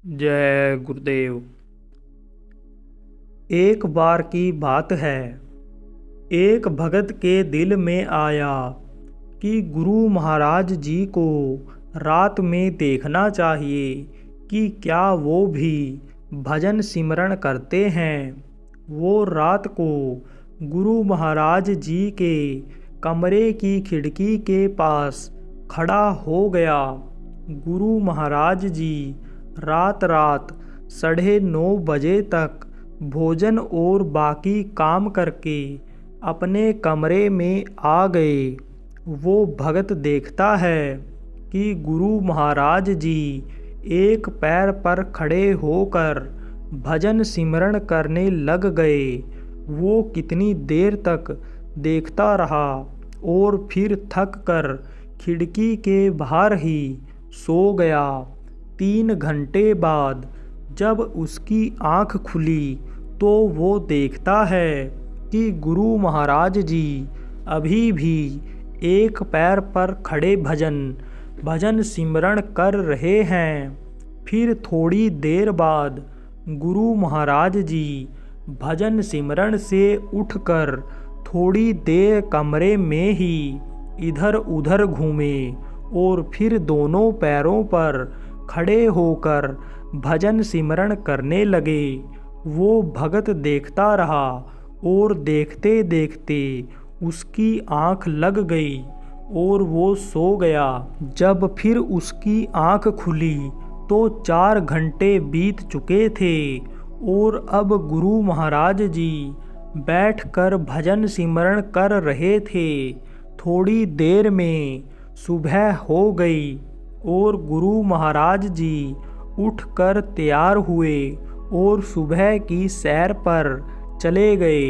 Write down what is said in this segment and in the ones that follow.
जय गुरुदेव। एक बार की बात है, एक भगत के दिल में आया कि गुरु महाराज जी को रात में देखना चाहिए कि क्या वो भी भजन सिमरन करते हैं। वो रात को गुरु महाराज जी के कमरे की खिड़की के पास खड़ा हो गया। गुरु महाराज जी रात 9:30 बजे तक भोजन और बाकी काम करके अपने कमरे में आ गए। वो भगत देखता है कि गुरु महाराज जी एक पैर पर खड़े होकर भजन सिमरन करने लग गए। वो कितनी देर तक देखता रहा और फिर थक कर खिड़की के बाहर ही सो गया। 3 घंटे बाद जब उसकी आँख खुली तो वो देखता है कि गुरु महाराज जी अभी भी एक पैर पर खड़े भजन सिमरन कर रहे हैं। फिर थोड़ी देर बाद गुरु महाराज जी भजन सिमरन से उठकर थोड़ी देर कमरे में ही इधर उधर घूमे और फिर दोनों पैरों पर खड़े होकर भजन सिमरन करने लगे। वो भगत देखता रहा और देखते देखते उसकी आँख लग गई और वो सो गया। जब फिर उसकी आँख खुली तो 4 घंटे बीत चुके थे और अब गुरु महाराज जी बैठकर भजन सिमरन कर रहे थे। थोड़ी देर में सुबह हो गई और गुरु महाराज जी उठकर तैयार हुए और सुबह की सैर पर चले गए।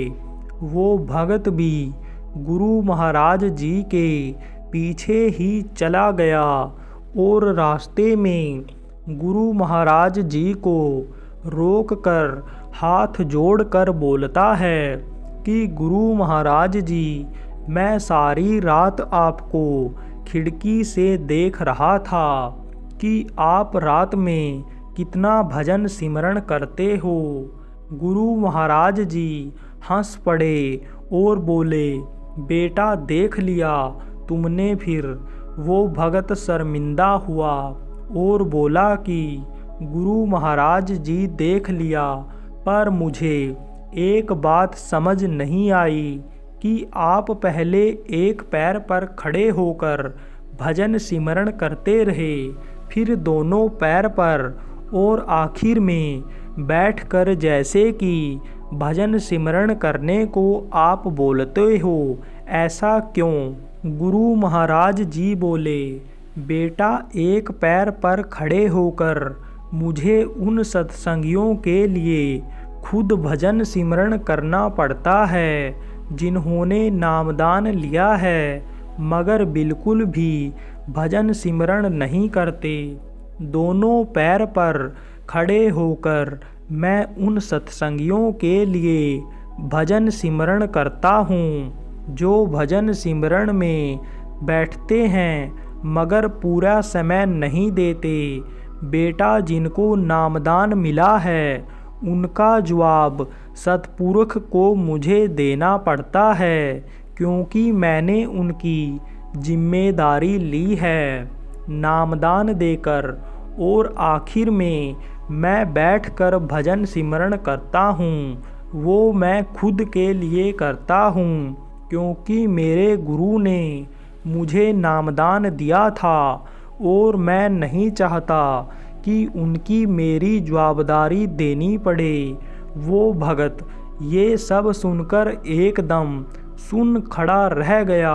वो भगत भी गुरु महाराज जी के पीछे ही चला गया और रास्ते में गुरु महाराज जी को रोककर हाथ जोड़कर बोलता है कि गुरु महाराज जी, मैं सारी रात आपको खिड़की से देख रहा था कि आप रात में कितना भजन सिमरन करते हो। गुरु महाराज जी हंस पड़े और बोले, बेटा देख लिया तुमने फिर। वो भगत शर्मिंदा हुआ और बोला कि गुरु महाराज जी देख लिया, पर मुझे एक बात समझ नहीं आई कि आप पहले एक पैर पर खड़े होकर भजन सिमरन करते रहे, फिर दोनों पैर पर और आखिर में बैठकर जैसे कि भजन सिमरन करने को आप बोलते हो, ऐसा क्यों? गुरु महाराज जी बोले, बेटा एक पैर पर खड़े होकर मुझे उन सत्संगियों के लिए खुद भजन सिमरन करना पड़ता है जिन्होंने नामदान लिया है मगर बिल्कुल भी भजन सिमरन नहीं करते। दोनों पैर पर खड़े होकर मैं उन सत्संगियों के लिए भजन सिमरन करता हूँ जो भजन सिमरन में बैठते हैं मगर पूरा समय नहीं देते। बेटा जिनको नामदान मिला है उनका जवाब सतपुरुष को मुझे देना पड़ता है, क्योंकि मैंने उनकी जिम्मेदारी ली है नामदान देकर, और आखिर में मैं बैठकर भजन सिमरन करता हूँ वो मैं खुद के लिए करता हूँ, क्योंकि मेरे गुरु ने मुझे नामदान दिया था और मैं नहीं चाहता कि उनकी मेरी जवाबदारी देनी पड़े। वो भगत ये सब सुनकर एकदम सुन खड़ा रह गया।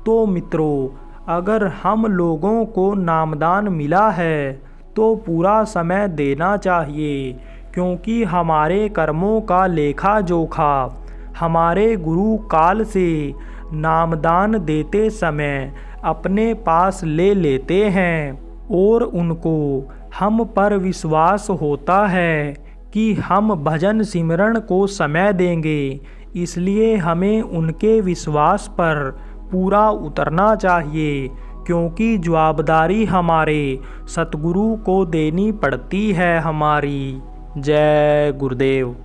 तो मित्रों, अगर हम लोगों को नामदान मिला है तो पूरा समय देना चाहिए, क्योंकि हमारे कर्मों का लेखा जोखा हमारे गुरु काल से नामदान देते समय अपने पास ले लेते हैं और उनको हम पर विश्वास होता है कि हम भजन सिमरन को समय देंगे। इसलिए हमें उनके विश्वास पर पूरा उतरना चाहिए, क्योंकि जवाबदारी हमारे सतगुरु को देनी पड़ती है हमारी। जय गुरुदेव।